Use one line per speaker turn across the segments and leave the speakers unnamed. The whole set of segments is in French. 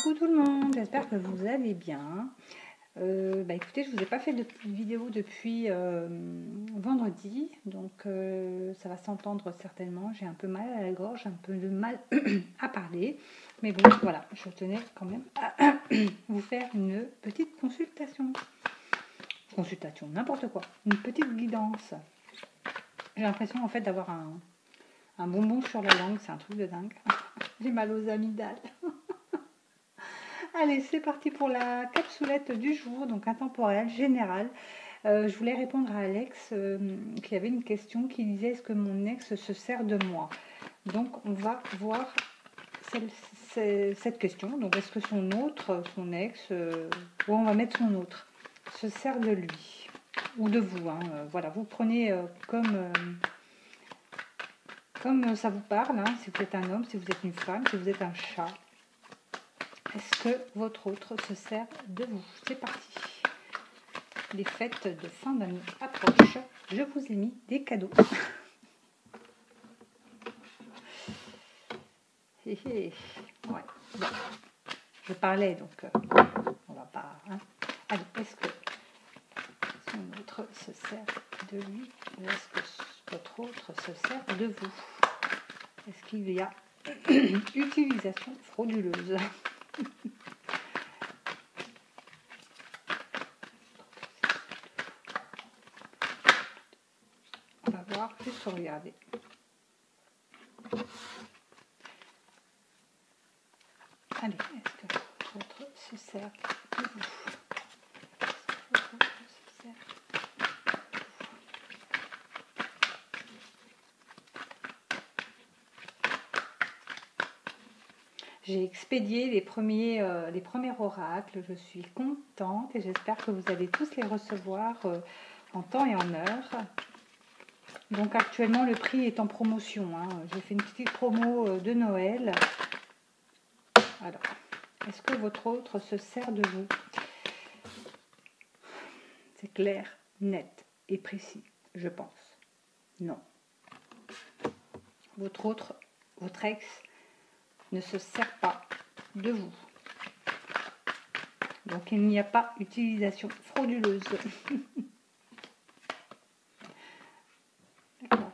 Coucou tout le monde, j'espère que vous allez bien. Écoutez, je ne vous ai pas fait de vidéo depuis vendredi, donc ça va s'entendre certainement. J'ai un peu mal à la gorge, un peu de mal à parler, mais bon, voilà, je tenais quand même à vous faire une petite consultation. Consultation, n'importe quoi, une petite guidance. J'ai l'impression en fait d'avoir un bonbon sur la langue, c'est un truc de dingue. J'ai mal aux amygdales. Allez, c'est parti pour la capsulette du jour, donc intemporelle, générale. Je voulais répondre à Alex qui avait une question qui disait: est-ce que mon ex se sert de moi? Donc on va voir cette question. Donc est-ce que son ex, ou on va mettre son autre, se sert de lui ou de vous, hein, voilà, vous prenez comme ça vous parle, hein, si vous êtes un homme, si vous êtes une femme, si vous êtes un chat. Est-ce que votre autre se sert de vous? C'est parti. Les fêtes de fin d'année approchent. Je vous ai mis des cadeaux. Ouais. Bon. Je parlais, donc on va pas... Hein. Allez, est-ce que son autre se sert de lui ou est-ce que votre autre se sert de vous? Est-ce qu'il y a utilisation frauduleuse? On va voir, juste regarder. Allez, est-ce que votre autre se sert de vous? J'ai expédié les premiers oracles, je suis contente et j'espère que vous allez tous les recevoir en temps et en heure. Donc actuellement le prix est en promotion, hein. J'ai fait une petite promo de Noël. Alors, est-ce que votre autre se sert de vous? C'est clair, net et précis, je pense. Non. Votre ex ne se sert pas de vous. Donc il n'y a pas utilisation frauduleuse. D'accord.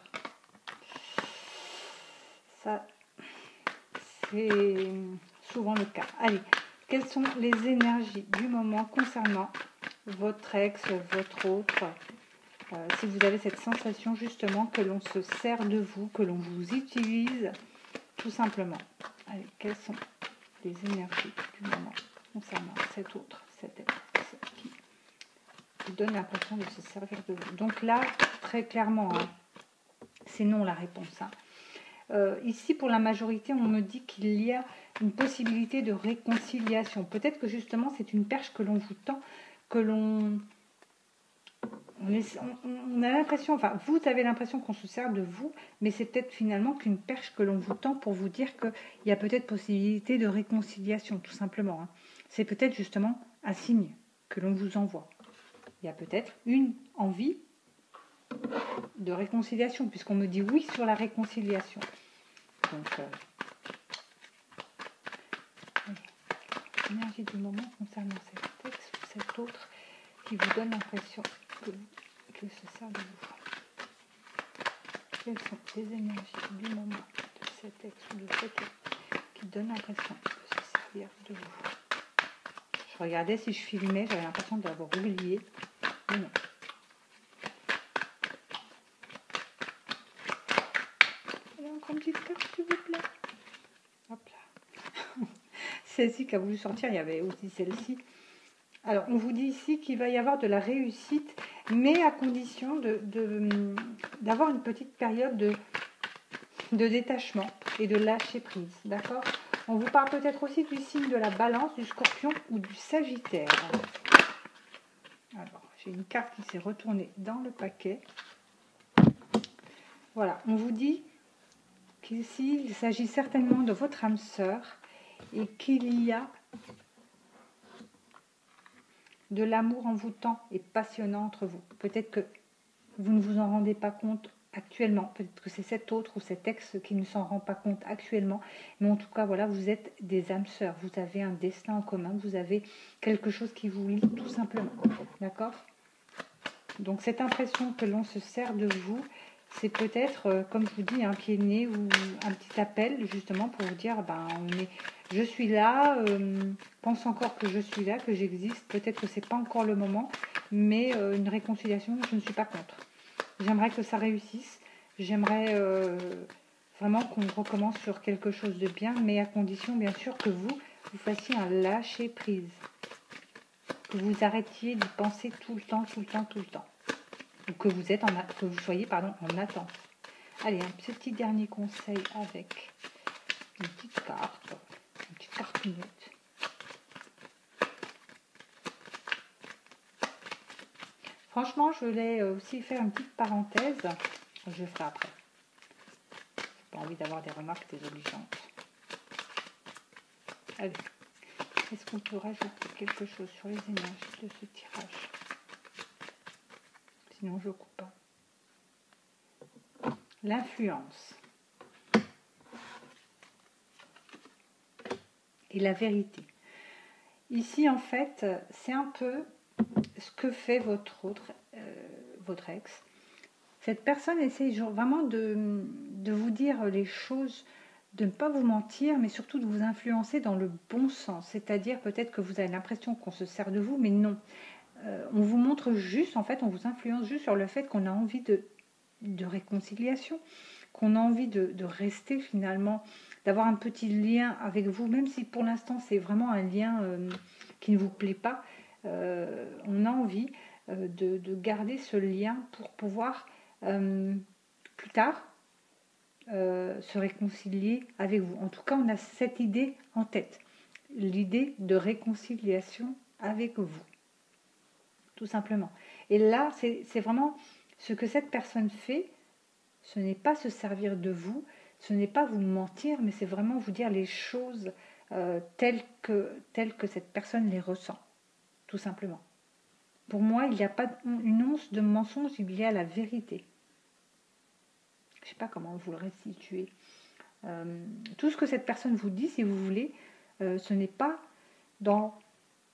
Ça, c'est souvent le cas. Allez, quelles sont les énergies du moment concernant votre ex, votre autre, si vous avez cette sensation justement que l'on se sert de vous, que l'on vous utilise, tout simplement. Allez, quelles sont les énergies du moment concernant cet autre, cet ex qui vous donne l'impression de se servir de vous? Donc là, très clairement, hein, c'est non la réponse. Hein. Ici, pour la majorité, on me dit qu'il y a une possibilité de réconciliation. Peut-être que justement, c'est une perche que l'on vous tend, que l'on... On a l'impression, enfin, vous avez l'impression qu'on se sert de vous, mais c'est peut-être finalement qu'une perche que l'on vous tend pour vous dire qu'il y a peut-être possibilité de réconciliation, tout simplement. Hein. C'est peut-être justement un signe que l'on vous envoie. Il y a peut-être une envie de réconciliation, puisqu'on me dit oui sur la réconciliation. Donc, l'énergie du moment concernant cet ex ou cet autre qui vous donne l'impression qu'il se sert de vous. Quelles sont les énergies du moment de cet ex ou de cet ex qui donne l'impression de se servir de vous? Je regardais si je filmais, j'avais l'impression d'avoir oublié, mais non. Encore une petite carte, s'il vous plaît. Hop là. Celle-ci qui a voulu sortir, il y avait aussi celle-ci. Alors, on vous dit ici qu'il va y avoir de la réussite, mais à condition d'avoir une petite période de détachement et de lâcher prise. D'accord? On vous parle peut-être aussi du signe de la Balance, du Scorpion ou du Sagittaire. Alors, j'ai une carte qui s'est retournée dans le paquet. Voilà, on vous dit qu'ici, il s'agit certainement de votre âme sœur et qu'il y a de l'amour envoûtant et passionnant entre vous. Peut-être que vous ne vous en rendez pas compte actuellement. Peut-être que c'est cet autre ou cet ex qui ne s'en rend pas compte actuellement. Mais en tout cas, voilà, vous êtes des âmes sœurs. Vous avez un destin en commun. Vous avez quelque chose qui vous lie tout simplement. D'accord? Donc cette impression que l'on se sert de vous, c'est peut-être, comme je vous dis, un pied de nez ou un petit appel justement pour vous dire, ben, je suis là, pense encore que je suis là, que j'existe. Peut-être que c'est pas encore le moment, mais une réconciliation, je ne suis pas contre. J'aimerais que ça réussisse. J'aimerais vraiment qu'on recommence sur quelque chose de bien, mais à condition bien sûr que vous fassiez un lâcher prise. Que vous arrêtiez d'y penser tout le temps. Ou que vous soyez en attente. Allez, un petit dernier conseil avec une petite cartonnette. Franchement, je voulais aussi faire une petite parenthèse. Je le ferai après. J'ai pas envie d'avoir des remarques désobligeantes. Allez, est-ce qu'on peut rajouter quelque chose sur les énergies de ce tirage? Sinon, je coupe pas. L'influence et la vérité. Ici, en fait, c'est un peu ce que fait votre ex. Cette personne essaye vraiment de vous dire les choses, de ne pas vous mentir, mais surtout de vous influencer dans le bon sens. C'est-à-dire peut-être que vous avez l'impression qu'on se sert de vous, mais non. On vous montre juste, en fait, on vous influence juste sur le fait qu'on a envie de réconciliation, qu'on a envie de rester finalement, d'avoir un petit lien avec vous, même si pour l'instant c'est vraiment un lien qui ne vous plaît pas. On a envie de garder ce lien pour pouvoir plus tard se réconcilier avec vous. En tout cas, on a cette idée en tête, l'idée de réconciliation avec vous, tout simplement. Et là, c'est vraiment ce que cette personne fait. Ce n'est pas se servir de vous, ce n'est pas vous mentir, mais c'est vraiment vous dire les choses telles que cette personne les ressent, tout simplement. Pour moi, il n'y a pas une once de mensonge, il y a la vérité. Je ne sais pas comment vous le restituer. Tout ce que cette personne vous dit, si vous voulez, ce n'est pas dans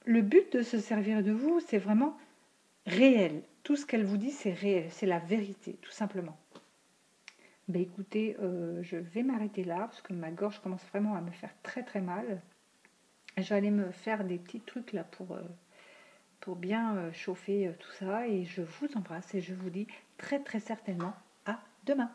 le but de se servir de vous, c'est vraiment réel. Tout ce qu'elle vous dit, c'est réel, c'est la vérité, tout simplement. Ben écoutez, je vais m'arrêter là parce que ma gorge commence vraiment à me faire très très mal. Je vais aller me faire des petits trucs là pour bien chauffer tout ça et je vous embrasse et je vous dis très très certainement à demain.